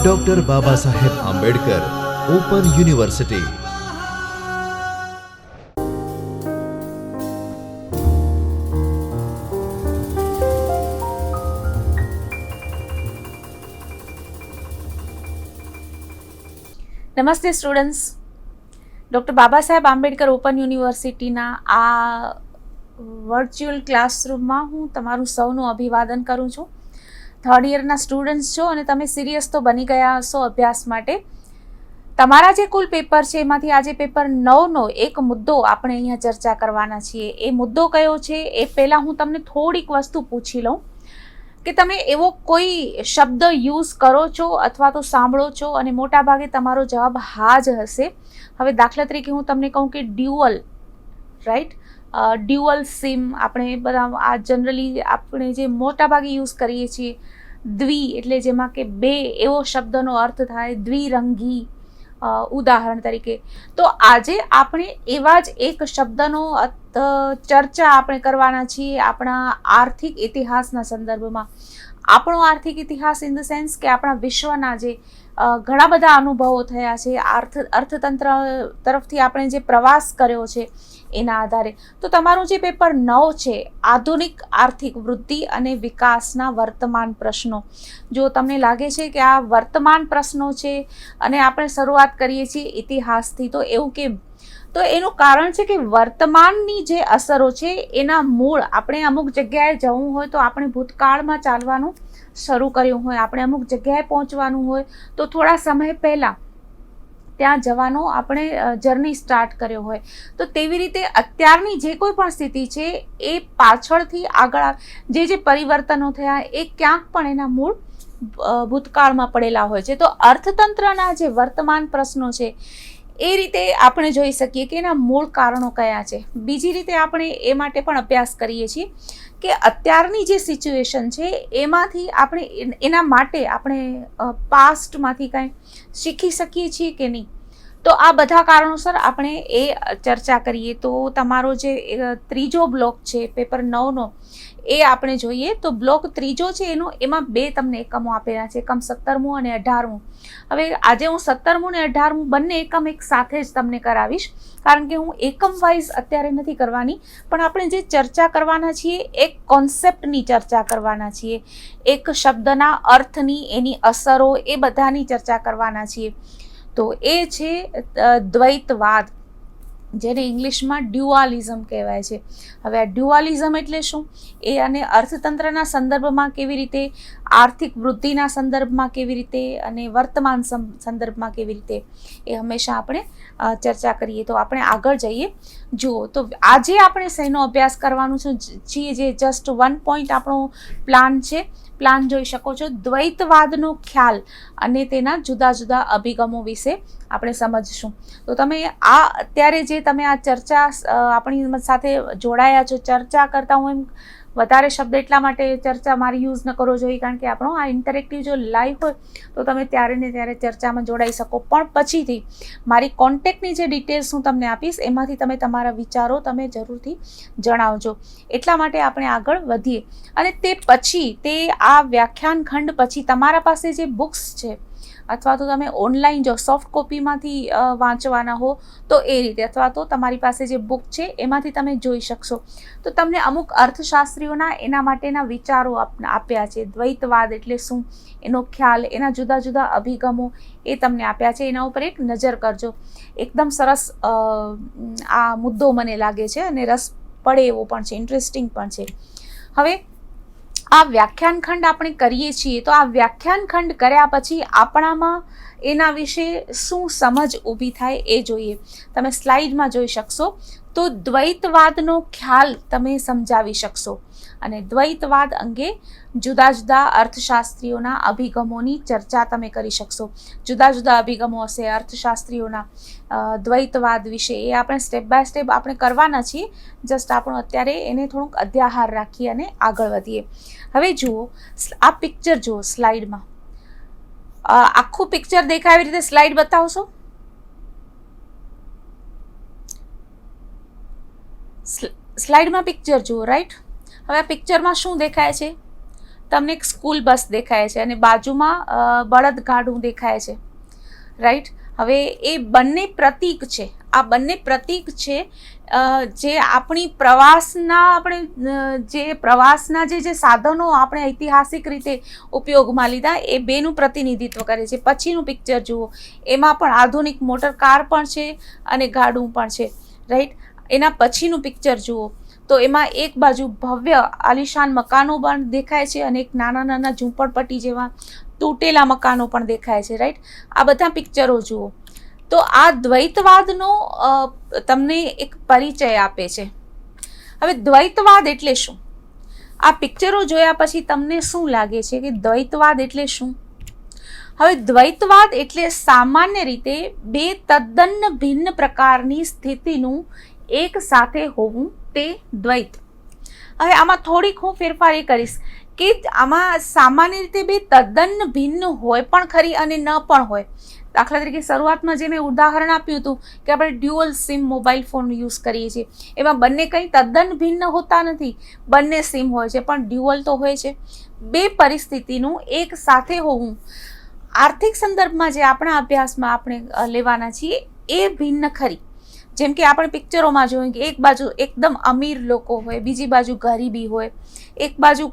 Doctor Baba Saheb Ambedkar open university. નમસ્તે students, doctor Baba Saheb Ambedkar open યુનિવર્સિટીના આ વર્ચ્યુઅલ ક્લાસરૂમમાં હું તમારું સૌનું અભિવાદન કરું છું. થર્ડ યરના સ્ટુડન્ટ્સ છો અને તમે સિરિયસ તો બની ગયા હશો અભ્યાસ માટે. તમારા જે કુલ પેપર છે એમાંથી આજે પેપર 9નો એક મુદ્દો આપણે અહીંયા ચર્ચા કરવાના છીએ. એ મુદ્દો કયો છે એ પહેલાં હું તમને થોડીક વસ્તુ પૂછી લઉં કે તમે એવો કોઈ શબ્દ યુઝ કરો છો અથવા તો સાંભળો છો અને મોટા ભાગે તમારો જવાબ હા જ હશે. હવે દાખલા તરીકે હું તમને કહું કે ડ્યુઅલ, રાઈટ, ડ્યુઅલ સિમ આપણે બધા આ જનરલી આપણે જે મોટા ભાગે યુઝ કરીએ છીએ. દ્વિ એટલે જેમાં કે બે એવો શબ્દનો અર્થ થાય, દ્વિરંગી ઉદાહરણ તરીકે. તો આજે આપણે એવા જ એક શબ્દનો ચર્ચા આપણે કરવાના છીએ આપણા આર્થિક ઇતિહાસના સંદર્ભમાં. આપણો આર્થિક ઇતિહાસ ઇન ધ સેન્સ કે આપણા વિશ્વના જે ઘણા બધા અનુભવો થયા છે, અર્થતંત્ર તરફથી આપણે જે પ્રવાસ કર્યો છે એના આધારે. તો તમારું જે પેપર 9 છે, આધુનિક આર્થિક વૃદ્ધિ અને વિકાસના વર્તમાન પ્રશ્નો, જો તમને લાગે છે કે આ વર્તમાન પ્રશ્નો છે અને આપણે શરૂઆત કરીએ છીએ ઇતિહાસથી, તો એવું કેમ? તો એનું કારણ છે કે વર્તમાનની જે અસરો છે એના મૂળ આપણે અમુક જગ્યાએ જવું હોય તો આપણે ભૂતકાળમાં ચાલવાનું શરૂ કર્યું હોય, આપણે અમુક જગ્યાએ પહોંચવાનું હોય તો થોડા સમય પહેલાં ત્યાં જવાનો આપણે જર્ની સ્ટાર્ટ કર્યો હોય. તો તેવી રીતે અત્યારની જે કોઈ પણ સ્થિતિ છે એ પાછળથી આગળ જે પરિવર્તનો થયા એ ક્યાંક પણ એના મૂળ ભૂતકાળમાં પડેલા હોય છે. તો અર્થતંત્રના જે વર્તમાન પ્રશ્નો છે એ રીતે આપણે જોઈ શકીએ કે એના મૂળ કારણો કયા છે. બીજી રીતે આપણે એ માટે પણ અભ્યાસ કરીએ છીએ કે અત્યારની જે સિચ્યુએશન છે એમાંથી આપણે એના માટે આપણે પાસ્ટમાંથી કાંઈ શીખી શકીએ છીએ કે નહીં. તો આ બધા કારણોસર આપણે એ ચર્ચા કરીએ. તો તમારો જે ત્રીજો બ્લોક છે પેપર 9નો એ આપણે જોઈએ તો બ્લોક ત્રીજો છે એમાં બે તમને એકમો આપેલા છે, એકમ 17મું અને 18મું. હવે આજે હું 17મું અને 18મું બંને એકમ એક સાથે જ તમને કરાવીશ, કારણ કે હું એકમ વાઇઝ અત્યારે નથી કરવાની, પણ આપણે જે ચર્ચા કરવાના છીએ એક કોન્સેપ્ટની ચર્ચા કરવાના છીએ, એક શબ્દના અર્થની, એની અસરો, એ બધાની ચર્ચા કરવાના છીએ. તો એ છે દ્વૈતવાદ, જેને ઇંગ્લિશમાં ડ્યુઆલિઝમ કહેવાય છે. હવે આ ડ્યુઆલિઝમ એટલે શું એ અને અર્થતંત્રના સંદર્ભમાં કેવી રીતે, આર્થિક વૃદ્ધિના સંદર્ભમાં કેવી રીતે અને વર્તમાન સંદર્ભમાં કેવી રીતે, એ હંમેશા આપણે ચર્ચા કરીએ. તો આપણે આગળ જઈએ. જુઓ, તો આજે આપણે શેનો અભ્યાસ કરવાનું છીએ, જે જસ્ટ 1 પોઈન્ટ આપણો પ્લાન છે. પ્લાન જોઈ શકો છો. દ્વૈતવાદનો ખ્યાલ અને તેના જુદા જુદા અભિગમો વિશે આપણે સમજશું. તો તમે આ અત્યારે જે તમે આ ચર્ચા આપણી સાથે જોડાયા છો, ચર્ચા કરતા હું એમ વધારે શબ્દ એટલા માટે ચર્ચા મારી યુઝ ન કરવો જોઈએ, કારણ કે આપણો આ ઇન્ટરેક્ટિવ જો લાઈવ હોય તો તમે ત્યારે ને ત્યારે ચર્ચામાં જોડાઈ શકો. પણ પછીથી મારી કોન્ટેક્ટની જે ડિટેલ્સ હું તમને આપીશ એમાંથી તમે તમારા વિચારો તમે જરૂરથી જણાવજો. એટલા માટે આપણે આગળ વધીએ. અને તે પછી તે આ વ્યાખ્યાન ખંડ પછી તમારા પાસે જે બુક્સ છે અથવા તો તમે ઓનલાઈન જો સોફ્ટ કોપીમાંથી વાંચવાના હો તો એ રીતે, અથવા તો તમારી પાસે જે બુક છે એમાંથી તમે જોઈ શકશો. તો તમને અમુક અર્થશાસ્ત્રીઓના એના માટેના વિચારો આપ્યા છે. દ્વૈતવાદ એટલે શું, એનો ખ્યાલ, એના જુદા જુદા અભિગમો એ તમને આપ્યા છે. એના ઉપર એક નજર કરજો. એકદમ સરસ આ મુદ્દો મને લાગે છે અને રસ પડે એવો પણ છે, ઇન્ટરેસ્ટિંગ પણ છે. હવે આ વ્યાખ્યાન ખંડ આપણે કરીએ છીએ તો આ વ્યાખ્યાન ખંડ કર્યા પછી આપણામાં એના વિશે શું સમજ ઊભી થાય એ જોઈએ. તમે સ્લાઇડમાં જોઈ શકશો. તો દ્વૈતવાદનો ખ્યાલ તમે સમજાવી શકશો અને દ્વૈતવાદ અંગે જુદા જુદા અર્થશાસ્ત્રીઓના અભિગમોની ચર્ચા તમે કરી શકશો. જુદા જુદા અભિગમો હશે અર્થશાસ્ત્રીઓના દ્વૈતવાદ વિશે, એ આપણે સ્ટેપ બાય સ્ટેપ આપણે કરવાના છીએ. જસ્ટ આપણો અત્યારે એને થોડુંક અધ્યાહાર રાખીએ અને આગળ વધીએ. હવે જુઓ, આ પિક્ચર જુઓ સ્લાઇડમાં. આખું પિક્ચર દેખાય એવી રીતે સ્લાઇડ બતાવશો. સ્લાઇડમાં પિક્ચર જુઓ, રાઈટ. હવે આ પિક્ચરમાં શું દેખાય છે? તમને એક સ્કૂલ બસ દેખાય છે અને બાજુમાં બળદગાડું દેખાય છે, રાઈટ. હવે એ બંને પ્રતીક છે. આ બંને પ્રતીક છે જે આપણી પ્રવાસના જે સાધનો આપણે ઐતિહાસિક રીતે ઉપયોગમાં લીધા એ બેનું પ્રતિનિધિત્વ કરે છે. પછીનું પિક્ચર જુઓ, એમાં પણ આધુનિક મોટર કાર પણ છે અને ગાડું પણ છે, રાઈટ. એના પછીનું પિક્ચર જુઓ તો એમાં એક બાજુ ભવ્ય આલિશાન મકાનો પણ દેખાય છે અને એક નાના નાના ઝૂંપડપટ્ટી જેવા તૂટેલા મકાનો પણ દેખાય છે, રાઈટ. આ બધા પિક્ચરો જુઓ તો આ દ્વૈતવાદનો તમને એક પરિચય આપે છે. હવે દ્વૈતવાદ એટલે શું? આ પિક્ચરો જોયા પછી તમને શું લાગે છે કે દ્વૈતવાદ એટલે શું? હવે દ્વૈતવાદ એટલે સામાન્ય રીતે બે તદ્દન ભિન્ન પ્રકારની સ્થિતિનું એક સાથે હોવું, તે દ્વૈત. હવે આમાં થોડીક હું ફેરફાર એ કરીશ કે આમાં સામાન્ય રીતે બે તદ્દન ભિન્ન હોય પણ ખરી અને ન પણ હોય. દાખલા તરીકે શરૂઆતમાં જે મેં ઉદાહરણ આપ્યું હતું કે આપણે dual sim mobile phone use કરીએ છીએ, એમાં બંને કંઈ તદ્દન ભિન્ન હોતા નથી, બંને સિમ હોય છે પણ ડ્યુઅલ તો હોય છે. બે પરિસ્થિતિનું એક સાથે હોવું આર્થિક સંદર્ભમાં જે આપણા અભ્યાસમાં આપણે લેવાના છીએ એ ભિન્ન ખરી. જેમ કે આપણે પિક્ચરોમાં જોઈએ કે એક બાજુ એકદમ અમીર લોકો હોય, બીજી બાજુ ગરીબી હોય, એક બાજુ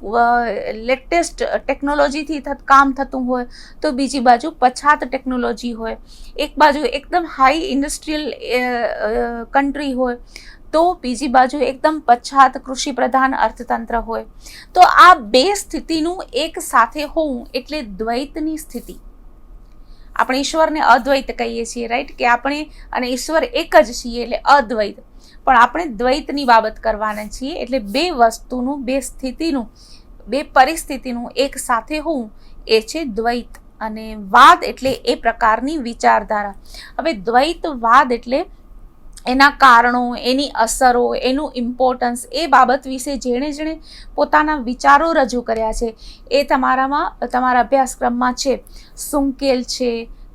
લેટેસ્ટ ટેકનોલોજીથી કામ થતું હોય તો બીજી બાજુ પછાત ટેકનોલોજી હોય, એક બાજુ એકદમ હાઈ ઇન્ડસ્ટ્રીયલ કન્ટ્રી હોય તો બીજી બાજુ એકદમ પછાત કૃષિ પ્રધાન અર્થતંત્ર હોય. તો આ બે સ્થિતિનું એક સાથે હોવું એટલે દ્વૈતની સ્થિતિ. આપણે ઈશ્વરને અદ્વૈત કહીએ છીએ, રાઈટ, કે આપણે અને ઈશ્વર એક જ છીએ એટલે અદ્વૈત. પણ આપણે દ્વૈતની બાબત કરવાના છીએ એટલે બે વસ્તુનું, બે સ્થિતિનું, બે પરિસ્થિતિનું એક સાથે હોવું એ છે દ્વૈત. અને વાદ એટલે એ પ્રકારની વિચારધારા. હવે દ્વૈતવાદ એટલે એના કારણો, એની અસરો, એનું ઇમ્પોર્ટન્સ, એ બાબત વિશે જેણે પોતાના વિચારો રજૂ કર્યા છે એ તમારા અભ્યાસક્રમમાં છે. સુંકેલ છે,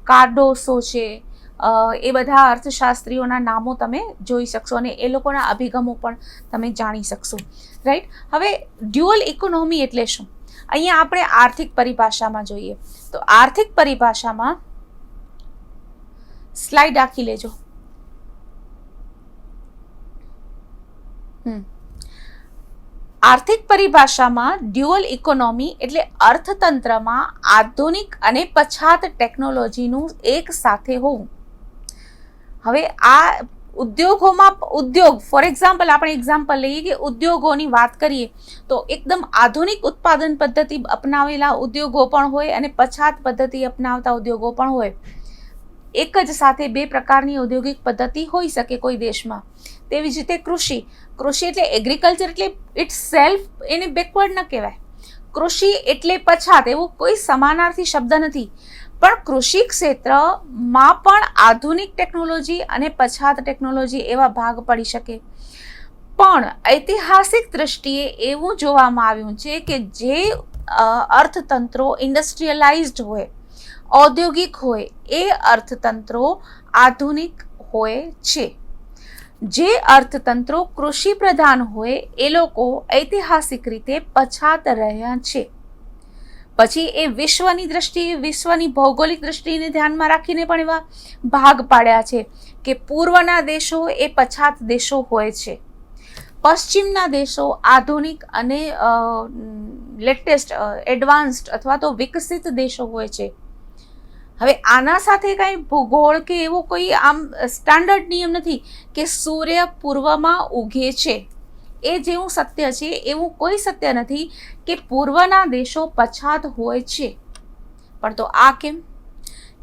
કાર્ડોસો છે, એ બધા અર્થશાસ્ત્રીઓના નામો તમે જોઈ શકશો અને એ લોકોના અભિગમો પણ તમે જાણી શકશો, રાઈટ. હવે ડ્યુઅલ ઇકોનોમી એટલે શું? અહીંયા આપણે આર્થિક પરિભાષામાં જોઈએ તો આર્થિક પરિભાષામાં સ્લાઇડ આખી લેજો. આર્થિક પરિભાષામાં ડ્યુઅલ ઇકોનોમી એટલે અર્થતંત્રમાં આધુનિક અને પછાત ટેકનોલોજીનું એક સાથે હોવું. હવે આ ઉદ્યોગ ફોર એક્ઝામ્પલ આપણે એક્ઝામ્પલ લઈએ કે ઉદ્યોગોની વાત કરીએ તો એકદમ આધુનિક ઉત્પાદન પદ્ધતિ અપનાવેલા ઉદ્યોગો પણ હોય અને પછાત પદ્ધતિ અપનાવતા ઉદ્યોગો પણ હોય. એક જ સાથે બે પ્રકારની ઔદ્યોગિક પદ્ધતિ હોઈ શકે કોઈ દેશમાં. તેવી જ રીતે કૃષિ એટલે એગ્રીકલ્ચર એટલે ઇટ સેલ્ફ એને બેકવર્ડ ન કહેવાય. કૃષિ એટલે પછાત, એવું કોઈ સમાનાર્થી શબ્દ નથી. પણ કૃષિ ક્ષેત્રમાં પણ આધુનિક ટેકનોલોજી અને પછાત ટેકનોલોજી એવા ભાગ પડી શકે. પણ ઐતિહાસિક દ્રષ્ટિએ એવું જોવામાં આવ્યું છે કે જે અર્થતંત્રો ઇન્ડસ્ટ્રીયલાઇઝ્ડ હોય, ઔદ્યોગિક હોય, એ અર્થતંત્રો આધુનિક હોય છે. જે અર્થતંત્રો કૃષિ પ્રધાન હોય એ લોકો ઐતિહાસિક રીતે પછાત રહ્યા છે. પછી એ વિશ્વની દ્રષ્ટિએ, વિશ્વની ભૌગોલિક દ્રષ્ટિને ધ્યાનમાં રાખીને પણ એવા ભાગ પાડ્યા છે કે પૂર્વના દેશો એ પછાત દેશો હોય છે, પશ્ચિમના દેશો આધુનિક અને લેટેસ્ટ એડવાન્સ્ડ અથવા તો વિકસિત દેશો હોય છે. હવે આના સાથે કાંઈ ભૂગોળ કે એવો કોઈ આમ સ્ટાન્ડર્ડ નિયમ નથી કે સૂર્ય પૂર્વમાં ઉગે છે એ જેવું સત્ય છે એવું કોઈ સત્ય નથી કે પૂર્વના દેશો પછાત હોય છે. પણ તો આ કેમ?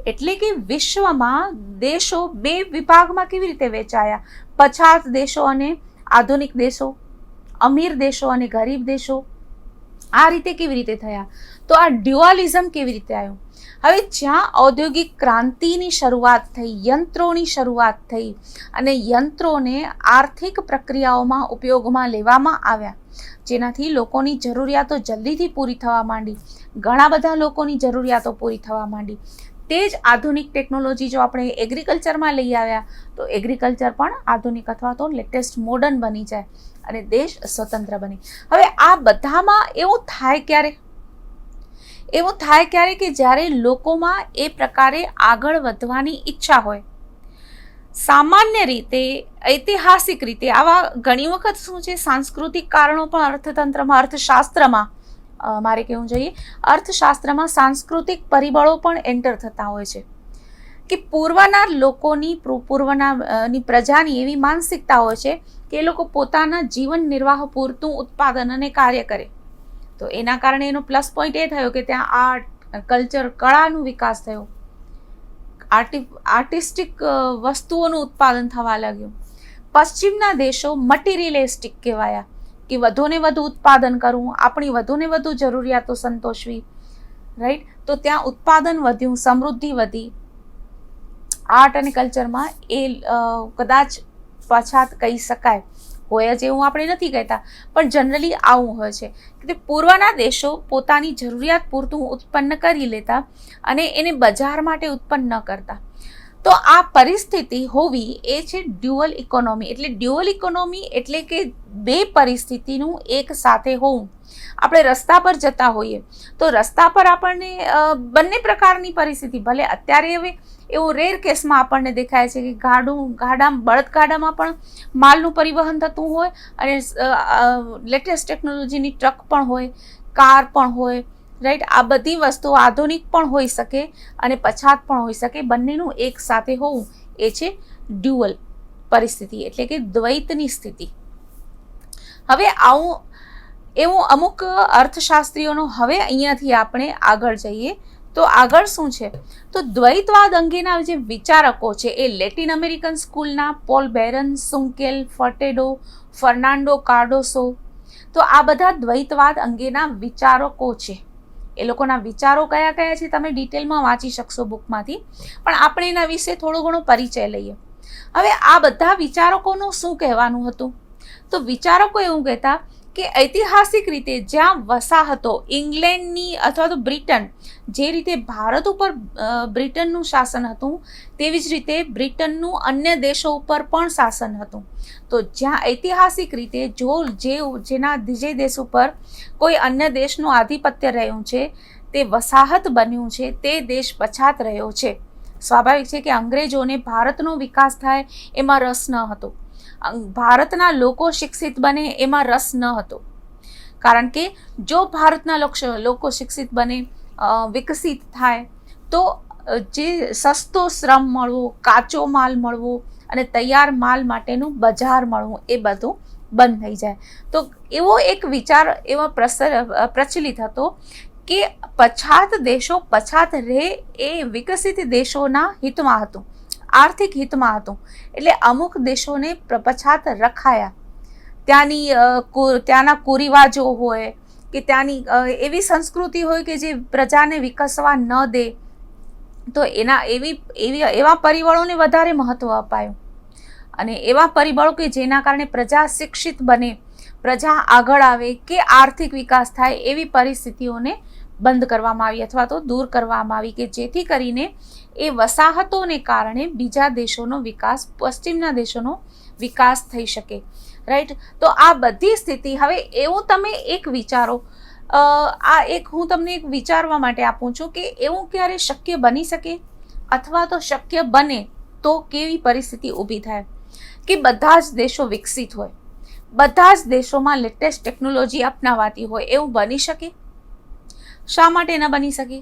એટલે કે વિશ્વમાં દેશો બે વિભાગમાં કેવી રીતે વહેંચાયા? પછાત દેશો અને આધુનિક દેશો, અમીર દેશો અને ગરીબ દેશો. આ રીતે કેવી રીતે થયા? તો આ ડ્યુઆલિઝમ કેવી રીતે આવ્યું? હવે જ્યાં ઔદ્યોગિક ક્રાંતિની શરૂઆત થઈ, યંત્રોની શરૂઆત થઈ અને યંત્રોને આર્થિક પ્રક્રિયાઓમાં ઉપયોગમાં લેવામાં આવ્યા, જેનાથી લોકોની જરૂરિયાતો જલ્દીથી પૂરી થવા માંડી, ઘણા બધા લોકોની જરૂરિયાતો પૂરી થવા માંડી. તે જ આધુનિક ટેકનોલોજી જો આપણે એગ્રીકલ્ચરમાં લઈ આવ્યા તો એગ્રીકલ્ચર પણ આધુનિક અથવા તો લેટેસ્ટ મોડર્ન બની જાય અને દેશ સ્વતંત્ર બને. હવે આ બધામાં એવું થાય ક્યારે? એવું થાય ક્યારે કે જ્યારે લોકોમાં એ પ્રકારે આગળ વધવાની ઈચ્છા હોય. સામાન્ય રીતે, ઐતિહાસિક રીતે આવા ઘણી વખત શું છે, સાંસ્કૃતિક કારણો પણ અર્થતંત્રમાં, અર્થશાસ્ત્રમાં, મારે કહેવું જોઈએ, અર્થશાસ્ત્રમાં સાંસ્કૃતિક પરિબળો પણ એન્ટર થતા હોય છે કે પૂર્વના લોકોની, પૂર્વની પ્રજાની એવી માનસિકતા હોય છે કે એ લોકો પોતાના જીવન નિર્વાહ પૂરતું ઉત્પાદન અને કાર્ય કરે. તો એના કારણે એનો પ્લસ પોઈન્ટ એ થયો કે ત્યાં આર્ટ, કલ્ચર, કળાનો વિકાસ થયો, આર્ટિસ્ટિક વસ્તુઓનું ઉત્પાદન થવા લાગ્યું. પશ્ચિમના દેશો મટીરિયલિસ્ટિક કહેવાયા કે વધુને વધુ ઉત્પાદન કરવું, આપણી વધુને વધુ જરૂરિયાતો સંતોષવી, રાઈટ. તો ત્યાં ઉત્પાદન વધ્યું, સમૃદ્ધિ વધી. આર્ટ અને કલ્ચરમાં એ કદાચ પછાત કહી શકાય, હોય જ એવું આપણે નથી કહેતા, પણ જનરલી આવું હોય છે કે પૂર્વના દેશો પોતાની જરૂરિયાત પૂરતું ઉત્પન્ન કરી લેતા અને એને બજાર માટે ઉત્પન્ન ન કરતા. તો આ પરિસ્થિતિ હોવી એ છે ડ્યુઅલ ઇકોનોમી. એટલે ડ્યુઅલ ઇકોનોમી એટલે કે બે પરિસ્થિતિનું એક સાથે હોવું. આપણે રસ્તા પર જતા હોઈએ તો રસ્તા પર આપણને બંને પ્રકારની પરિસ્થિતિ, ભલે અત્યારે હવે એવું રેર કેસમાં આપણને દેખાય છે કે બળદગાડામાં પણ માલનું પરિવહન થતું હોય અને લેટેસ્ટ ટેકનોલોજીની ટ્રક પણ હોય, કાર પણ હોય, રાઈટ. આ બધી વસ્તુઓ આધુનિક પણ હોઈ શકે અને પછાત પણ હોઈ શકે. બંનેનું એક સાથે હોવું એ છે ડ્યુઅલ પરિસ્થિતિ, એટલે કે દ્વૈતની સ્થિતિ. હવે એવું અમુક અર્થશાસ્ત્રીઓનો, હવે અહીંયાથી આપણે આગળ જઈએ તો આગળ શું છે, તો દ્વૈતવાદ અંગેના જે વિચારકો છે એ લેટિન અમેરિકન સ્કૂલના પોલ બેરન, સુંકેલ, ફર્ટેડો, ફર્નાન્ડો કાર્ડોસો. તો આ બધા દ્વૈતવાદ અંગેના વિચારકો છે. એ લોકોના વિચારો કયા કયા છે તમે ડિટેલમાં વાંચી શકશો બુકમાંથી, પણ આપણે એના વિશે થોડો ઘણો પરિચય લઈએ. હવે આ બધા વિચારકોનું શું કહેવાનું હતું, તો વિચારકો એવું કહેતા કે ઐતિહાસિક રીતે જ્યાં વસાહતો ઇંગ્લેન્ડની અથવા તો બ્રિટન, જે રીતે ભારત ઉપર બ્રિટનનું શાસન હતું તેવી જ રીતે બ્રિટનનું અન્ય દેશો ઉપર પણ શાસન હતું. તો જ્યાં ઐતિહાસિક રીતે જે દેશ ઉપર કોઈ અન્ય દેશનું આધિપત્ય રહ્યું છે, તે વસાહત બન્યું છે, તે દેશ પછાત રહ્યો છે. સ્વાભાવિક છે કે અંગ્રેજોને ભારતનો વિકાસ થાય એમાં રસ ન હતો, ભારતના લોકો શિક્ષિત બને એમાં રસ ન હતો. કારણ કે જો ભારતના લોકો શિક્ષિત બને, વિકસિત થાય, તો જે સસ્તો શ્રમ મળવો, કાચો માલ મળવો અને તૈયાર માલ માટેનું બજાર મળવું, એ બધું બંધ થઈ જાય. તો એવો એક વિચાર એવો પ્રચલિત હતો કે પછાત દેશો પછાત રહે એ વિકસિત દેશોના હિતમાં હતું, આર્થિક હિતમાં હતું. એટલે અમુક દેશોને પછાત રખાયા. ત્યાંના કુરિવાજો હોય કે ત્યાંની એવી સંસ્કૃતિ હોય કે જે પ્રજાને વિકસવા ન દે, તો એવા પરિબળોને વધારે મહત્વ અપાયું. અને એવા પરિબળો કે જેના કારણે પ્રજા શિક્ષિત બને, પ્રજા આગળ આવે કે આર્થિક વિકાસ થાય, એવી પરિસ્થિતિઓને બંધ કરવામાં આવી અથવા તો દૂર કરવામાં આવી કે જેથી કરીને એ વસાહતોને કારણે બીજા દેશોનો વિકાસ, પશ્ચિમના દેશોનો વિકાસ થઈ શકે, રાઈટ. તો આ બધી સ્થિતિ, હવે એવું તમે એક વિચારો, હું તમને એક વિચારવા માટે આપું છું કે એવું ક્યારે શક્ય બની શકે, અથવા તો શક્ય બને તો કેવી પરિસ્થિતિ ઊભી થાય કે બધા જ દેશો વિકસિત હોય, બધા જ દેશોમાં લેટેસ્ટ ટેકનોલોજી અપનાવાતી હોય, એવું બની શકે? શા માટે ન બની શકે?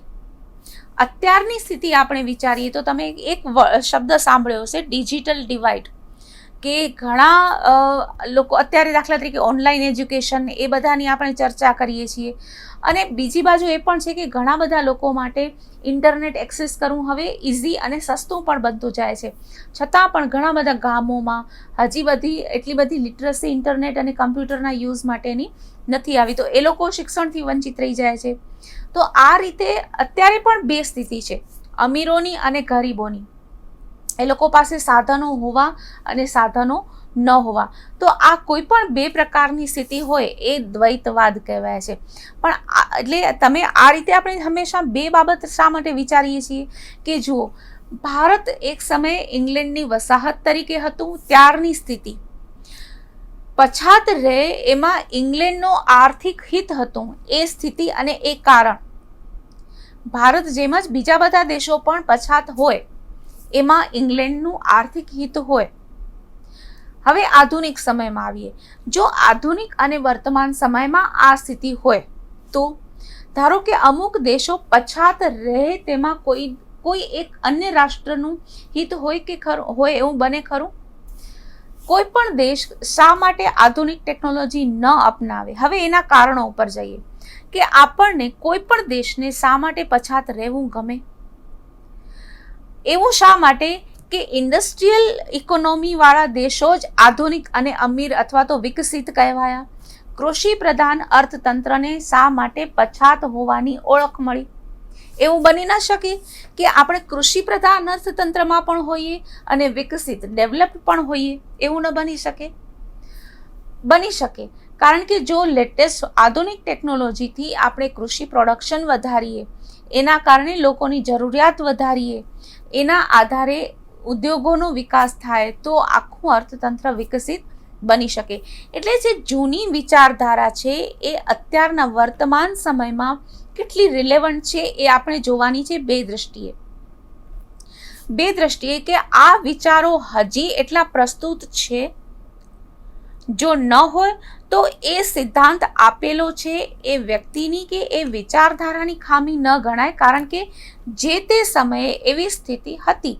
અત્યારની સ્થિતિ આપણે વિચારીએ તો તમે એક શબ્દ સાંભળ્યો હશે, ડિજિટલ ડિવાઇડ. કે ઘણા લોકો અત્યારે દાખલા તરીકે ઓનલાઈન એજ્યુકેશન, એ બધાની આપણે ચર્ચા કરીએ છીએ. અને બીજી બાજુ એ પણ છે કે ઘણા બધા લોકો માટે ઇન્ટરનેટ એક્સેસ કરવું હવે ઇઝી અને સસ્તું પણ બનતું જાય છે. છતાં પણ ઘણા બધા ગામોમાં હજી એટલી બધી લિટરસી ઇન્ટરનેટ અને કમ્પ્યુટરના યુઝ માટેની નથી આવી, તો એ લોકો શિક્ષણથી વંચિત રહી જાય છે. તો આ રીતે અત્યારે પણ બે સ્થિતિ છે, અમીરોની અને ગરીબોની. એ લોકો પાસે સાધનો હોવા અને સાધનો ન હોવા. તો આ કોઈ પણ બે પ્રકારની સ્થિતિ હોય એ દ્વૈતવાદ કહેવાય છે. પણ એટલે તમે આ રીતે આપણે હંમેશા બે બાબત શા માટે વિચારીએ છીએ કે જુઓ, ભારત એક સમયે ઇંગ્લેન્ડની વસાહત તરીકે હતું, ત્યારની સ્થિતિ પછાત રહે એમાં ઇંગ્લેન્ડનો આર્થિક હિત હતું, એ સ્થિતિ અને એ કારણ. ભારત જેમ જ બીજા બધા દેશો પણ પછાત હોય એમાં ઇંગ્લેન્ડનું આર્થિક હિત હોય. હવે આધુનિક સમયમાં આવીએ. જો આધુનિક અને વર્તમાન સમયમાં આ સ્થિતિ હોય તો ધારો કે અમુક દેશો પછાત રહે તેમાં કોઈ એક અન્ય રાષ્ટ્રનું હિત હોય કે ખરું હોય એવું બને ખરું? કોઈ પણ દેશ શા માટે આધુનિક ટેકનોલોજી ન અપનાવે? હવે એના કારણો ઉપર જઈએ કે આપણને કોઈ પણ દેશને શા માટે પછાત રહેવું ગમે? એવું શા માટે કે ઇન્ડસ્ટ્રીયલ ઇકોનોમી વાળા દેશો જ આધુનિક અને અમીર અથવા તો વિકસિત કહેવાયા? કૃષિ પ્રધાન અર્થતંત્રને શા માટે પછાત હોવાની ઓળખ મળી? એવું બની ન શકે કે આપણે કૃષિ પ્રધાન અર્થતંત્રમાં પણ હોઈએ અને વિકસિત ડેવલપ પણ હોઈએ. એવું ન બની શકે? બની શકે, કારણ કે જો લેટેસ્ટ આધુનિક ટેકનોલોજીથી આપણે કૃષિ પ્રોડક્શન વધારીએ, એના કારણે લોકોની જરૂરિયાત વધારીએ, એના આધારે ઉદ્યોગોનો વિકાસ થાય તો આખું અર્થતંત્ર વિકસિત બની શકે. એટલે જે જૂની વિચારધારા છે એ અત્યારના વર્તમાન સમયમાં કેટલી રિલેવન્ટ છે એ આપણે જોવાની છે બે દ્રષ્ટિએ કે આ વિચારો હજી એટલા પ્રસ્તુત છે. જો ન હોય તો એ સિદ્ધાંત આપેલો છે એ વ્યક્તિની કે એ વિચારધારાની ખામી ન ગણાય, કારણ કે જે તે સમયે એવી સ્થિતિ હતી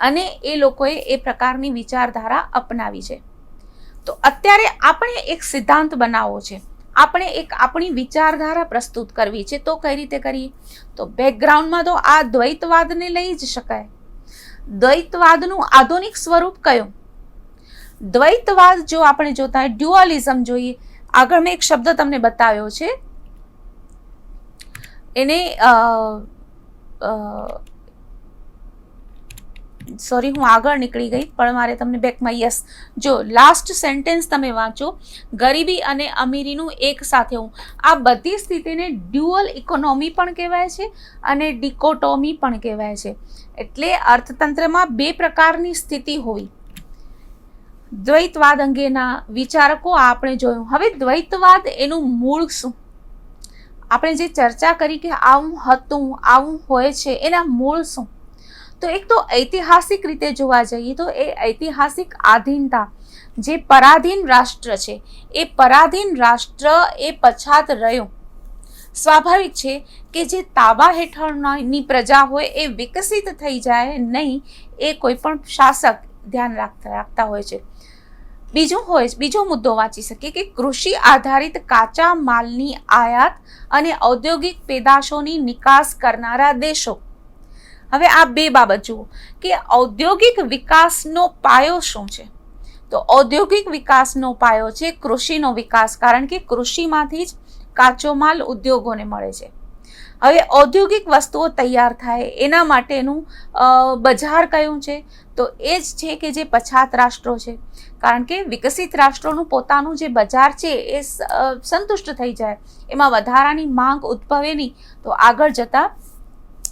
અને એ લોકોએ એ પ્રકારની વિચારધારા અપનાવી છે. તો અત્યારે આપણે એક સિદ્ધાંત બનાવવો છે, આપણે એક આપણી વિચારધારા પ્રસ્તુત કરવી છે. તો કઈ રીતે કરીએ? તો બેકગ્રાઉન્ડમાં તો આ દ્વૈતવાદને લઈ જ શકાય. દ્વૈતવાદનું આધુનિક સ્વરૂપ કયું? દ્વૈતવાદ જો આપણે જોતા હોય, ડ્યુઅલિઝમ જોઈએ. આગળ મેં એક શબ્દ તમને બતાવ્યો છે, એને સોરી હું આગળ નીકળી ગઈ પણ મારે તમને બેકમાં યસ જો લાસ્ટ સેન્ટેન્સ તમે વાંચો, ગરીબી અને અમીરીનું એક સાથે હું. આ બધી સ્થિતિને ડ્યુઅલ ઇકોનોમી પણ કહેવાય છે અને ડિકોટોમી પણ કહેવાય છે. એટલે અર્થતંત્રમાં બે પ્રકારની સ્થિતિ હોવી. દ્વૈતવાદ અંગેના વિચારકો આપણે જોયું. હવે દ્વૈતવાદ એનું મૂળ શું? આપણે જે ચર્ચા કરી કે આવું હતું આવું હોય છે, એના મૂળ શું? તો એક તો ઐતિહાસિક રીતે જોવા જઈએ તો એ ઐતિહાસિક આધીનતા, જે પરાધીન રાષ્ટ્ર છે એ પરાધીન રાષ્ટ્ર એ પછાત રહ્યું. સ્વાભાવિક છે કે જે તાબા હેઠળની પ્રજા હોય એ વિકસિત થઈ જાય નહીં, એ કોઈ પણ શાસક ધ્યાન રાખતા હોય છે. બીજો મુદ્દો વાંચી શકીએ કે કૃષિ આધારિત કાચા માલની આયાત અને ઔદ્યોગિક પેદાશોની નિકાસ કરનારા દેશો. હવે આ બે બાબત જુઓ કે ઔદ્યોગિક વિકાસનો પાયો શું છે? તો ઔદ્યોગિક વિકાસનો પાયો છે કૃષિનો વિકાસ, કારણ કે કૃષિમાંથી જ કાચો માલ ઉદ્યોગોને મળે છે. હવે ઔદ્યોગિક વસ્તુઓ તૈયાર થાય એના માટેનું બજાર કયું છે? તો એ જ છે કે જે પછાત રાષ્ટ્રો છે, કારણ કે વિકસિત રાષ્ટ્રોનું પોતાનું જે બજાર છે એ સંતુષ્ટ થઈ જાય, એમાં વધારાની માંગ ઉદ્ભવે નહીં, તો આગળ જતા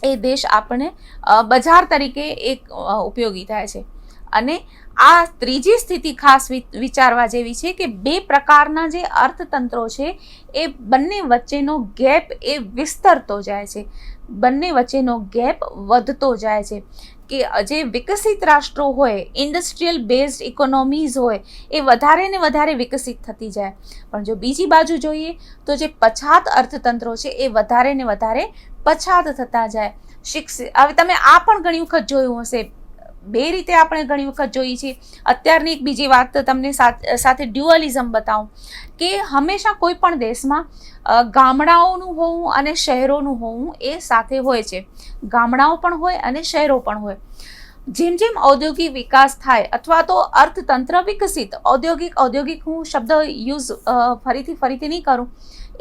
એ દેશ આપણને બજાર તરીકે એક ઉપયોગી થાય છે. અને આ ત્રીજી સ્થિતિ ખાસ વિચારવા જેવી છે કે બે પ્રકારના જે અર્થતંત્રો છે એ બંને વચ્ચેનો ગેપ એ વિસ્તરતો જાય છે, બંને વચ્ચેનો ગેપ વધતો જાય છે. કે જે વિકસિત રાષ્ટ્રો હોય, ઇન્ડસ્ટ્રીયલ બેઝડ ઇકોનોમીઝ હોય, એ વધારે ને વધારે વિકસિત થતી જાય. પણ જો બીજી બાજુ જોઈએ તો જે પછાત અર્થતંત્રો છે એ વધારે ને વધારે પછાત થતા જાય. હવે તમે આ પણ ઘણી વખત જોયું હશે, બે રીતે આપણે ઘણી વખત જોઈએ છીએ. અત્યારની એક બીજી વાત તમને સાથે ડ્યુઅલિઝમ બતાવું કે હંમેશા કોઈ પણ દેશમાં ગામડાઓનું હોવું અને શહેરોનું હોવું એ સાથે હોય છે. ગામડાઓ પણ હોય અને શહેરો પણ હોય. જેમ જેમ ઔદ્યોગિક વિકાસ થાય અથવા તો અર્થતંત્ર વિકસિત, ઔદ્યોગિક હું શબ્દ યુઝ ફરીથી નહીં કરું,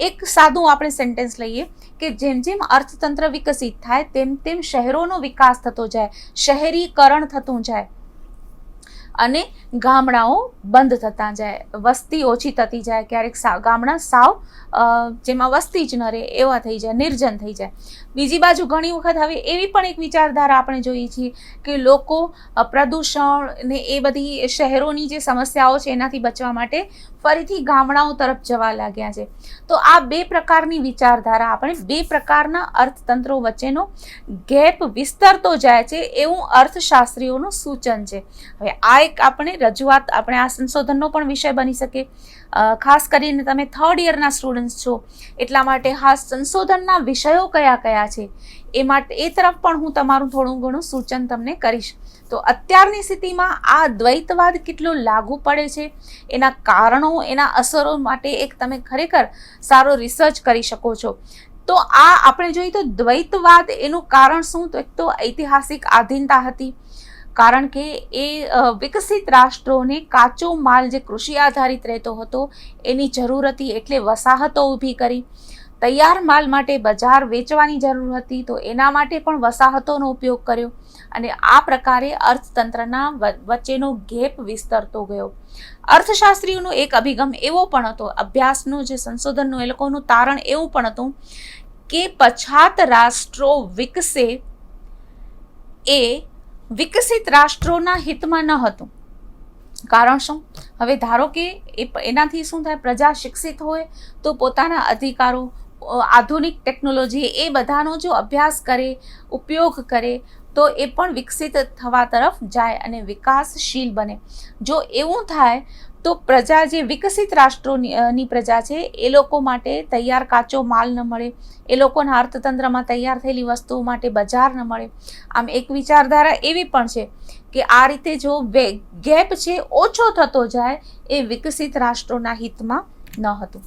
એક સાદું આપણે સેન્ટેન્સ લઈએ કે જેમ જેમ અર્થતંત્ર વિકસિત થાય તેમ તેમ શહેરોનો વિકાસ થતો જાય, શહેરીકરણ થતું જાય. અને ગામડાઓ બંધ થતા જાય, વસ્તી ઓછી થતી જાય, ક્યારેક ગામડા સાવ જેમાં વસ્તી જ ન રહે એવા થઈ જાય, નિર્જન થઈ જાય. બીજી બાજુ ઘણી વખત હવે એવી પણ એક વિચારધારા આપણે જોઈએ છીએ કે લોકો પ્રદૂષણ ને એ બધી શહેરોની જે સમસ્યાઓ છે એનાથી બચવા માટે ફરીથી ગામડાઓ તરફ જવા લાગ્યા છે. તો આ બે પ્રકારની વિચારધારા, આપણે બે પ્રકારના અર્થતંત્રો વચ્ચેનો ગેપ વિસ્તરતો જાય છે એવું અર્થશાસ્ત્રીઓનું સૂચન છે. હવે આ એક આપણે રજૂઆત, આપણે આ સંશોધનનો પણ વિષય બની શકે. ખાસ કરીને તમે 3rd યરના સ્ટુડન્ટ્સ છો એટલા માટે હા સંશોધનના વિષયો કયા કયા છે એ તરફ પણ હું તમારું થોડું ઘણું સૂચન તમને કરીશ. તો અત્યારની સ્થિતિમાં આ દ્વૈતવાદ કેટલો લાગુ પડે છે, એના કારણો, એના અસરો માટે એક તમે ખરેખર સારો રિસર્ચ કરી શકો છો. તો આ આપણે જોઈએ તો દ્વૈતવાદ એનું કારણ શું, તો એક તો ઐતિહાસિક આધીનતા હતી, કારણ કે એ વિકસિત રાષ્ટ્રોને કાચો માલ જે કૃષિ આધારિત રહેતો હતો એની જરૂર હતી, એટલે વસાહતો ઊભી કરી. તૈયાર માલ માટે બજાર વેચવાની જરૂર હતી, તો એના માટે પણ વસાહતોનો ઉપયોગ કર્યો, અને આ પ્રકારે અર્થતંત્રના વચ્ચેનો ગેપ વિસ્તરતો ગયો. અર્થશાસ્ત્રીઓનો એક અભિગમ એવો પણ હતો, અભ્યાસનું જે સંશોધનનું એ લોકોનું તારણ એવું પણ હતું કે પછાત રાષ્ટ્રો વિકસે એ વિકસિત રાષ્ટ્રોના હિતમાં ન હતું. કારણ શું? હવે ધારો કે એનાથી શું થાય, પ્રજા શિક્ષિત હોય તો પોતાના અધિકારો, આધુનિક ટેકનોલોજી એ બધાનો જો અભ્યાસ કરે, ઉપયોગ કરે તો એ પણ વિકસિત થવા તરફ જાય અને વિકાસશીલ બને. જો એવું થાય તો પ્રજા, જે વિકસિત રાષ્ટ્રોની પ્રજા છે એ લોકો માટે તૈયાર કાચો માલ ન મળે, એ લોકોના અર્થતંત્રમાં તૈયાર થયેલી વસ્તુઓ માટે બજાર ન મળે. આમ એક વિચારધારા એવી પણ છે કે આ રીતે જો ગેપ છે ઓછો થતો જાય એ વિકસિત રાષ્ટ્રોના હિતમાં ન હતું.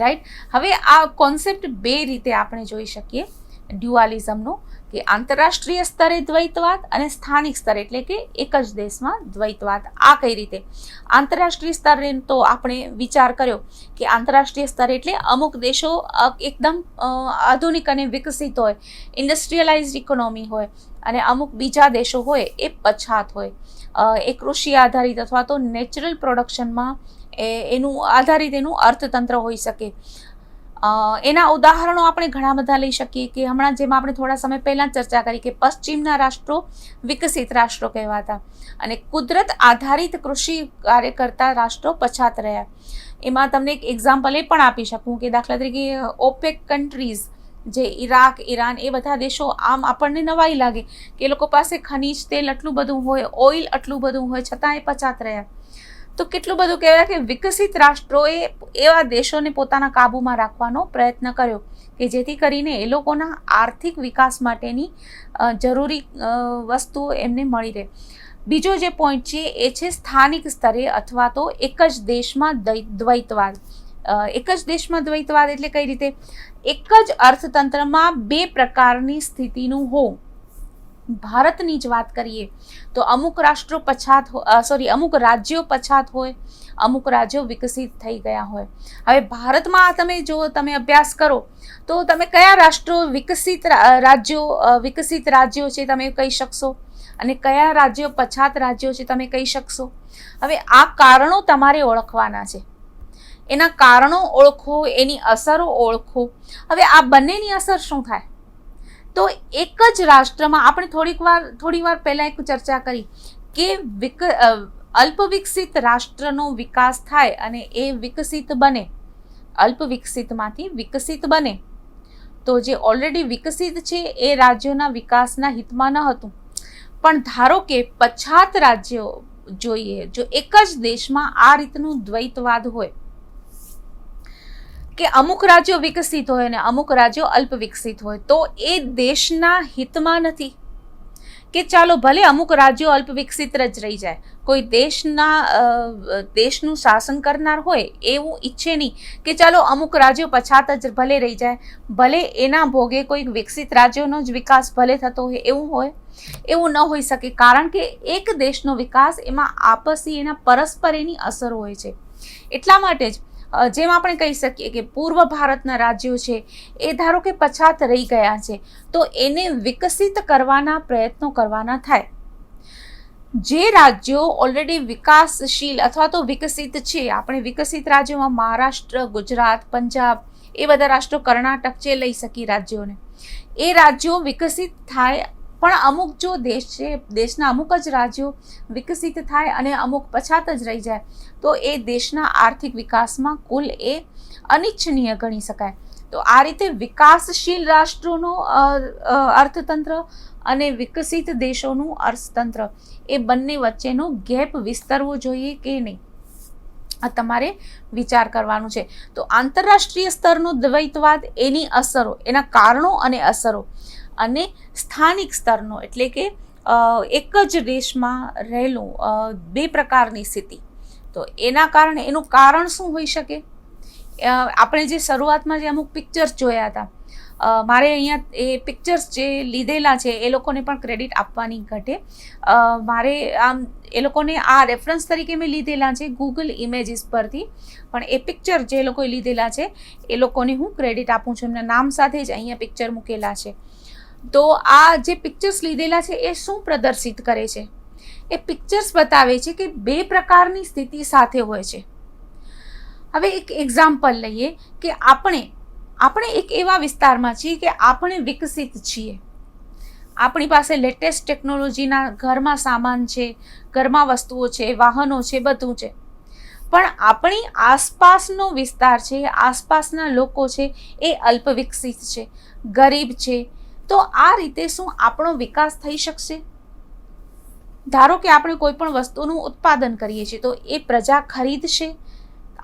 રાઈટ. હવે આ કોન્સેપ્ટ બે રીતે આપણે જોઈ શકીએ ડ્યુઆલિઝમનો, કે આંતરરાષ્ટ્રીય સ્તરે દ્વૈતવાદ અને સ્થાનિક સ્તરે, એટલે કે એક જ દેશમાં દ્વૈતવાદ. આ કઈ રીતે? આંતરરાષ્ટ્રીય સ્તરે તો આપણે વિચાર કર્યો કે આંતરરાષ્ટ્રીય સ્તરે એટલે અમુક દેશો એકદમ આધુનિક અને વિકસિત હોય, ઇન્ડસ્ટ્રીયલાઇઝડ ઇકોનોમી હોય, અને અમુક બીજા દેશો હોય એ પછાત હોય, એ કૃષિ આધારિત અથવા તો નેચરલ પ્રોડક્શનમાં એનું આધારિત એનું અર્થતંત્ર હોઈ શકે. એના ઉદાહરણો આપણે ઘણા બધા લઈ શકીએ, કે હમણાં જેમ આપણે થોડા સમય પહેલાં ચર્ચા કરી કે પશ્ચિમના રાષ્ટ્રો વિકસિત રાષ્ટ્રો કહેવાતા અને કુદરત આધારિત કૃષિ કાર્ય કરતા રાષ્ટ્રો પછાત રહ્યા. એમાં તમને એક એક્ઝામ્પલ એ પણ આપી શકું કે દાખલા તરીકે ઓપેક કન્ટ્રીઝ, જે ઈરાક, ઈરાન, એ બધા દેશો, આમ આપણને નવાઈ લાગે કે એ લોકો પાસે ખનીજ તેલ આટલું બધું હોય, ઓઇલ આટલું બધું હોય, છતાં એ પછાત રહ્યા. તો કેટલું બધું કહેવાય કે વિકસિત રાષ્ટ્રોએ એવા દેશોને પોતાના કાબૂમાં રાખવાનો પ્રયત્ન કર્યો કે જેથી કરીને એ લોકોના આર્થિક વિકાસ માટેની જરૂરી વસ્તુઓ એમને મળી રહે. બીજો જે પોઈન્ટ છે એ છે સ્થાનિક સ્તરે અથવા તો એક જ દેશમાં દ્વૈતવાદ. એક જ દેશમાં દ્વૈતવાદ એટલે કઈ રીતે? એક જ અર્થતંત્રમાં બે પ્રકારની સ્થિતિનું હોવું. ભારતની જ વાત કરીએ તો અમુક રાષ્ટ્રો પછાત, અમુક રાજ્યો પછાત હોય, અમુક રાજ્યો વિકસિત થઈ ગયા હોય. હવે ભારતમાં તમે અભ્યાસ કરો તો તમે કયા રાષ્ટ્રો વિકસિત રાજ્યો છે તમે કહી શકશો, અને કયા રાજ્યો પછાત રાજ્યો છે તમે કહી શકશો. હવે આ કારણો તમારે ઓળખવાના છે, એના કારણો ઓળખો, એની અસરો ઓળખો. હવે આ બંનેની અસર શું થાય? તો એક જ રાષ્ટ્રમાં આપણે થોડી વાર પહેલા એક ચર્ચા કરી કે અલ્પ વિકસિત રાષ્ટ્રનો વિકાસ થાય અને એ વિકસિત બને, અલ્પ વિકસિતમાંથી વિકસિત બને, તો જે ઓલરેડી વિકસિત છે એ રાજ્યોના વિકાસના હિતમાં ન હતું. પણ ધારો કે પછાત રાજ્યો જોઈએ, જો એક જ દેશમાં આ રીતનું દ્વૈતવાદ હોય કે અમુક રાજ્યો વિકસિત હોય અને અમુક રાજ્યો અલ્પ વિકસિત હોય, તો એ દેશના હિતમાં નથી કે ચાલો ભલે અમુક રાજ્યો અલ્પ વિકસિત જ રહી જાય. કોઈ દેશનું શાસન કરનાર હોય એવું ઈચ્છે નહીં કે ચાલો અમુક રાજ્યો પછાત જ ભલે રહી જાય, ભલે એના ભોગે કોઈ વિકસિત રાજ્યોનો જ વિકાસ ભલે થતો હોય, એવું ન હોઈ શકે. કારણ કે એક દેશનો વિકાસ એમાં આપસી એના પરસ્પર એની અસર હોય છે. એટલા માટે જ જેમ આપણે કહી શકીએ કે પૂર્વ ભારતના રાજ્યો છે એ ધારો કે પછાત રહી ગયા છે, તો એને વિકસિત કરવાના પ્રયત્નો કરવાના થાય. જે રાજ્યો ઓલરેડી વિકાસશીલ અથવા તો વિકસિત છે, આપણે વિકસિત રાજ્યોમાં મહારાષ્ટ્ર, ગુજરાત, પંજાબ એ બધા રાષ્ટ્રો, કર્ણાટક છે, લઈ શકી રાજ્યોને, એ રાજ્યો વિકસિત થાય, પણ અમુક જો દેશ છે, દેશના અમુક જ રાજ્યો વિકસિત થાય અને અમુક પછાત જ રહી જાય તો એ દેશના આર્થિક વિકાસમાં કુલ એ અનિચ્છનીય ગણી શકાય. તો આ રીતે વિકાસશીલ રાષ્ટ્રોનો અર્થતંત્ર અને વિકસિત દેશોનું અર્થતંત્ર એ બંને વચ્ચેનો ગેપ વિસ્તરવો જોઈએ કે નહીં, આ તમારે વિચાર કરવાનું છે. તો આંતરરાષ્ટ્રીય સ્તરનો દ્વૈતવાદ, એની અસરો, એના કારણો અને અસરો, અને સ્થાનિક સ્તરનો એટલે કે એક જ દેશમાં રહેલું બે પ્રકારની સ્થિતિ, તો એના કારણે એનું કારણ શું હોઈ શકે. આપણે જે શરૂઆતમાં જે અમુક પિક્ચર્સ જોયા હતા, મારે અહીંયા એ પિક્ચર્સ જે લીધેલા છે એ લોકોને પણ ક્રેડિટ આપવાની ઘટે. મારે આમ એ લોકોને આ રેફરન્સ તરીકે મેં લીધેલા છે ગૂગલ ઇમેજીસ પરથી, પણ એ પિક્ચર જે લોકોએ લીધેલા છે એ લોકોને હું ક્રેડિટ આપું છું, એમના નામ સાથે જ અહીંયા પિક્ચર મૂકેલા છે. તો આ જે પિક્ચર્સ લીધેલા છે એ શું પ્રદર્શિત કરે છે, એ પિક્ચર્સ બતાવે છે કે બે પ્રકારની સ્થિતિ સાથે હોય છે. હવે એક એક્ઝામ્પલ લઈએ કે આપણે એક એવા વિસ્તારમાં છીએ કે આપણે વિકસિત છીએ, આપણી પાસે લેટેસ્ટ ટેકનોલોજીના ઘરમાં સામાન છે, ઘરમાં વસ્તુઓ છે, વાહનો છે, બધું છે, પણ આપણી આસપાસનો વિસ્તાર છે, આસપાસના લોકો છે એ અલ્પ વિકસિત છે, ગરીબ છે. તો આ રીતે શું આપણો વિકાસ થઈ શકશે? ધારો કે આપણે કોઈ પણ વસ્તુનું ઉત્પાદન કરીએ છીએ તો એ પ્રજા ખરીદશે.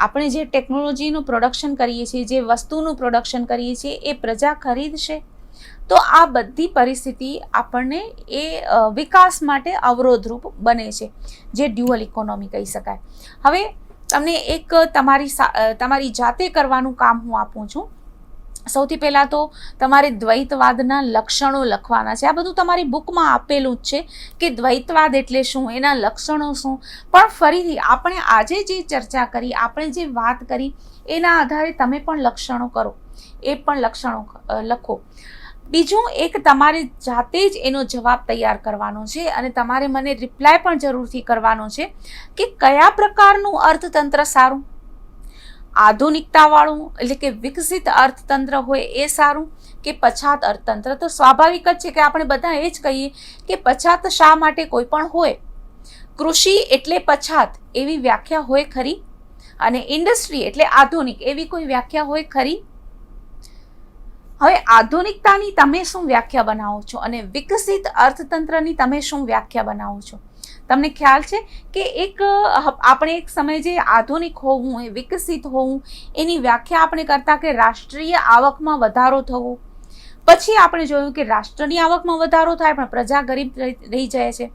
આપણે જે ટેકનોલોજીનું પ્રોડક્શન કરીએ છીએ, જે વસ્તુનું પ્રોડક્શન કરીએ છીએ, એ પ્રજા ખરીદશે. તો આ બધી પરિસ્થિતિ આપણને એ વિકાસ માટે અવરોધરૂપ બને છે, જે ડ્યુઅલ ઇકોનોમી કહી શકાય. હવે તમને એક તમારી જાતે કરવાનું કામ હું આપું છું. સૌથી પહેલાં તો તમારે દ્વૈતવાદના લક્ષણો લખવાના છે. આ બધું તમારી બુકમાં આપેલું જ છે કે દ્વૈતવાદ એટલે શું, એના લક્ષણો શું, પણ ફરીથી આપણે આજે જે ચર્ચા કરી, આપણે જે વાત કરી, એના આધારે તમે પણ લક્ષણો કરો, એ પણ લક્ષણો લખો. બીજું એક તમારે જાતે જ એનો જવાબ તૈયાર કરવાનો છે અને તમારે મને રિપ્લાય પણ જરૂરથી કરવાનો છે કે કયા પ્રકારનું અર્થતંત્ર સારું, આધુનિકતાવાળું એટલે કે વિકસિત અર્થતંત્ર હોય એ સારું કે પછાત અર્થતંત્ર. તો સ્વાભાવિક જ છે કે આપણે બધા એ જ કહીએ કે પછાત શા માટે કોઈ પણ હોય. કૃષિ એટલે પછાત એવી વ્યાખ્યા હોય ખરી, અને ઇન્ડસ્ટ્રી એટલે આધુનિક એવી કોઈ વ્યાખ્યા હોય ખરી? હવે આધુનિકતાની તમે શું વ્યાખ્યા બનાવો છો અને વિકસિત અર્થતંત્રની તમે શું વ્યાખ્યા બનાવો છો? તમને ખ્યાલ છે કે આપણે એક સમય જે આધુનિક હોવું, એ વિકસિત હોવું, એની વ્યાખ્યા આપણે કરતા કે રાષ્ટ્રીય આવકમાં વધારો થવો. પછી આપણે જોયું કે રાષ્ટ્રની આવકમાં વધારો થાય પણ પ્રજા ગરીબ રહી જાય છે.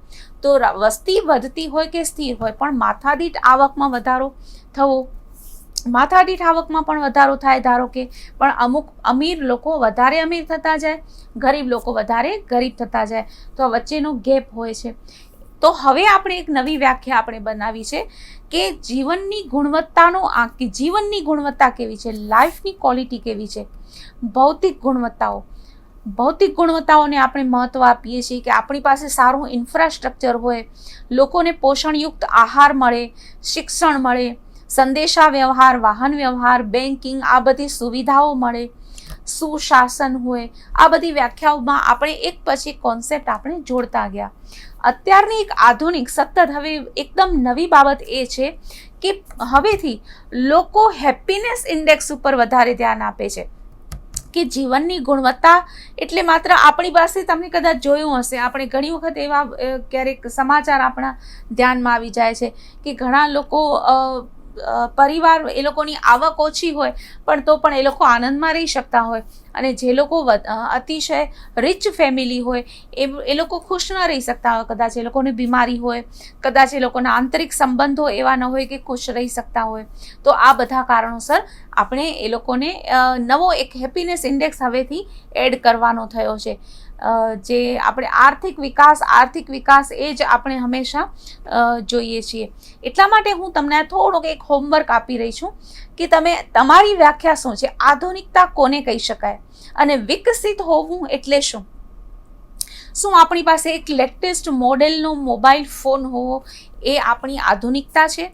તો વસ્તી વધતી હોય કે સ્થિર હોય, પણ માથાદીઠ આવકમાં વધારો થવો, માથાદીઠ આવકમાં પણ વધારો થાય ધારો કે, પણ અમુક અમીર લોકો વધારે અમીર થતા જાય, ગરીબ લોકો વધારે ગરીબ થતા જાય, તો આ વચ્ચેનો ગેપ હોય છે. તો હવે આપણે એક નવી વ્યાખ્યા આપણે બનાવી છે કે જીવનની ગુણવત્તા કેવી છે, લાઈફની ક્વોલિટી કેવી છે, ભૌતિક ગુણવત્તાઓને આપણે મહત્ત્વ આપીએ છીએ કે આપણી પાસે સારું ઇન્ફ્રાસ્ટ્રક્ચર હોય, લોકોને પોષણયુક્ત આહાર મળે, શિક્ષણ મળે, સંદેશા વ્યવહાર, વાહન વ્યવહાર, બેન્કિંગ, આ બધી સુવિધાઓ મળે, સુશાસન હોય. આ બધી વ્યાખ્યાઓમાં આપણે એક પછી કોન્સેપ્ટ આપણે જોડતા ગયા. અત્યારની એક આધુનિક સતત હવે એકદમ નવી બાબત એ છે કે હવેથી લોકો હેપીનેસ ઇન્ડેક્સ ઉપર વધારે ધ્યાન આપે છે કે જીવનની ગુણવત્તા એટલે માત્ર આપણી પાસે, તમે કદાચ જોયું હશે, આપણે ઘણી વખત એવા ક્યારેક સમાચાર આપણા ધ્યાનમાં આવી જાય છે કે ઘણા લોકો પરિવાર, એ લોકોની આવક ઓછી હોય પણ તો પણ એ લોકો આનંદમાં રહી શકતા હોય, અને જે લોકો અતિશય રિચ ફેમિલી હોય એ લોકો ખુશ ન રહી શકતા હોય, કદાચ એ લોકોને બીમારી હોય, કદાચ એ લોકોના આંતરિક સંબંધો એવા ન હોય કે ખુશ રહી શકતા હોય. તો આ બધા કારણોસર આપણે એ લોકોને નવો એક હેપીનેસ ઇન્ડેક્સ હવેથી એડ કરવાનો થયો છે. જે આપણે આર્થિક વિકાસ એ જ આપણે હંમેશા જોઈએ છીએ. એટલા માટે હું તમને થોડોક એક હોમવર્ક આપી રહી છું કે તમે તમારી વ્યાખ્યા શું છે, આધુનિકતા કોને કહી શકાય અને વિકસિત હોવું એટલે શું. શું આપણી પાસે એક લેટેસ્ટ મોડેલનો મોબાઈલ ફોન હોવો એ આપણી આધુનિકતા છે?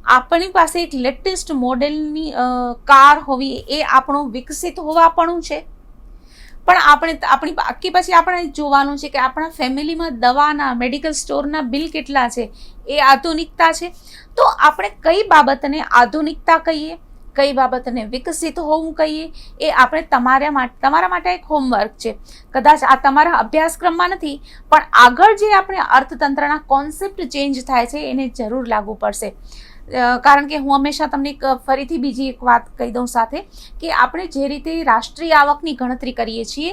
આપણી પાસે એક લેટેસ્ટ મોડેલની કાર હોવી એ આપણું વિકસિત હોવાપણું છે? પણ પછી આપણે જોવાનું છે કે આપણા ફેમિલીમાં દવાના મેડિકલ સ્ટોરના બિલ કેટલા છે, એ આધુનિકતા છે. તો આપણે કઈ બાબતને આધુનિકતા કહીએ, કઈ બાબતને વિકસિત હોવું કહીએ, એ આપણે તમારા માટે એક હોમવર્ક છે. કદાચ આ તમારા અભ્યાસક્રમમાં નથી, પણ આગળ જે આપણે અર્થતંત્રના કોન્સેપ્ટ ચેન્જ થાય છે એને જરૂર લાગુ પડશે. કારણ કે હું હંમેશા તમને ફરીથી બીજી એક વાત કહી દઉં સાથે, કે આપણે જે રીતે રાષ્ટ્રીય આવકની ગણતરી કરીએ છીએ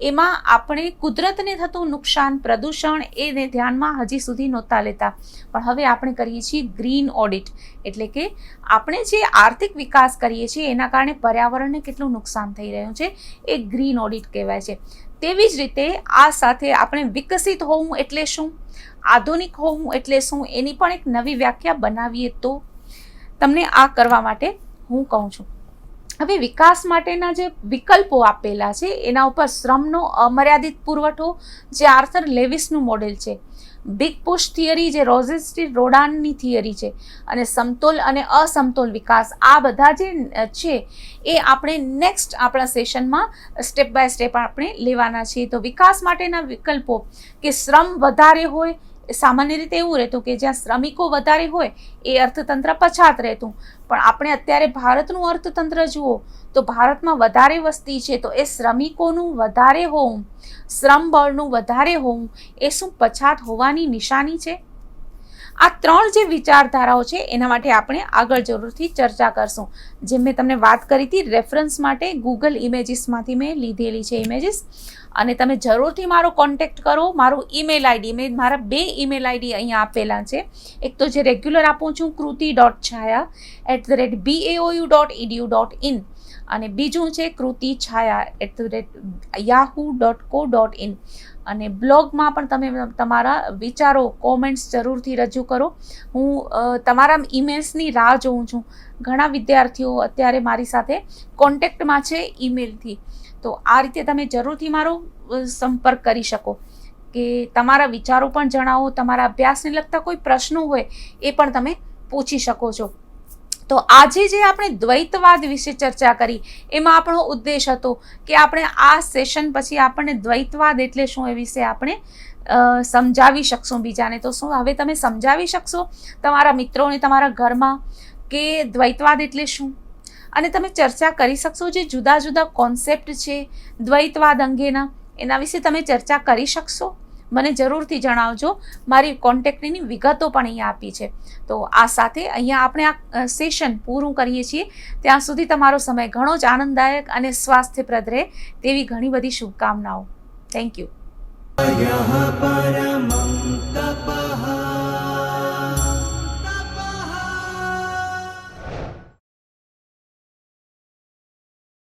એમાં આપણે કુદરતને થતું નુકસાન, પ્રદૂષણ એને ધ્યાનમાં હજી સુધી નહોતા લેતા, પણ હવે આપણે કરીએ છીએ ગ્રીન ઓડિટ. એટલે કે આપણે જે આર્થિક વિકાસ કરીએ છીએ એના કારણે પર્યાવરણને કેટલું નુકસાન થઈ રહ્યું છે એ ગ્રીન ઓડિટ કહેવાય છે. તેવી જ રીતે આ સાથે આપણે વિકસિત હોવું એટલે શું, આધુનિક હોવું એટલે શું, એની પણ એક નવી વ્યાખ્યા બનાવીએ તો તમને આ કરવા માટે હું કહું છું. હવે વિકાસ માટેના જે વિકલ્પો આપેલા છે એના ઉપર શ્રમનો અમર્યાદિત પુરવઠો જે આર્થર લેવિસનું મોડેલ છે, બિગ પુશ થિયરી જે રોઝેસ્ટી રોડાનની થિયરી છે, અને સમતોલ અને અસમતોલ વિકાસ, આ બધા જે છે એ આપણે નેક્સ્ટ આપણા સેશનમાં સ્ટેપ બાય સ્ટેપ આપણે લેવાના છીએ. તો વિકાસ માટેના વિકલ્પો કે શ્રમ વધારે હોય, સામાન્ય રીતે એવું રહેતું કે જ્યાં શ્રમિકો વધારે હોય એ અર્થતંત્ર પછાત રહેતું, પણ આપણે અત્યારે ભારતનું અર્થતંત્ર જુઓ તો ભારતમાં વધારે વસ્તી છે, તો એ શ્રમિકોનું વધારે હોવું, શ્રમ બળનું વધારે હોવું એ શું પછાત હોવાની નિશાની છે? આ ત્રણ જે વિચારધારાઓ છે એના માટે આપણે આગળ જરૂરથી ચર્ચા કરશું. જેમ મેં તમને વાત કરી હતી, રેફરન્સ માટે ગૂગલ ઇમેજીસમાંથી મેં લીધેલી છે ઇમેજીસ, અને તમે જરૂરથી મારો કોન્ટેક્ટ કરો. મારું ઈમેલ આઈડી, મેં મારા 2 ઈમેલ આઈડી અહીંયા આપેલા છે. એક તો જે રેગ્યુલર આપું છું kruti.chhaya@baou.edu.in, અને બીજું છે krutichhaya@yahoo.co.in. અને બ્લોગમાં પણ તમે તમારા વિચારો, કોમેન્ટ્સ જરૂરથી રજૂ કરો. હું તમારા ઈમેલ્સની રાહ જોઉં છું. ઘણા વિદ્યાર્થીઓ અત્યારે મારી સાથે કોન્ટેક્ટમાં છે ઈમેલથી, તો આ રીતે તમે જરૂરથી મારો સંપર્ક કરી શકો, કે તમારા વિચારો પણ જણાવો, તમારા અભ્યાસને લગતા કોઈ પ્રશ્નો હોય એ પણ તમે પૂછી શકો છો. તો આજે જે આપણે દ્વૈતવાદ વિશે ચર્ચા કરી એમાં આપણો ઉદ્દેશ હતો કે આપણે આ સેશન પછી આપણને દ્વૈતવાદ એટલે શું એ વિશે આપણે સમજાવી શકશું બીજાને. તો શું હવે તમે સમજાવી શકશો તમારા મિત્રોને, તમારા ઘરમાં, કે દ્વૈતવાદ એટલે શું? અને તમે ચર્ચા કરી શકશો જે જુદા જુદા કોન્સેપ્ટ છે દ્વૈતવાદ અંગેના, એના વિશે તમે ચર્ચા કરી શકશો? મને જરૂરથી જણાવજો. મારી કોન્ટેક્ટની વિગતો પણ અહીંયા આપી છે. તો આ સાથે અહીંયા આપણે આ સેશન પૂરું કરીએ છીએ. ત્યાં સુધી તમારો સમય ઘણો જ આનંદદાયક અને સ્વાસ્થ્યપ્રદ રહે તેવી ઘણી બધી શુભકામનાઓ. Thank you.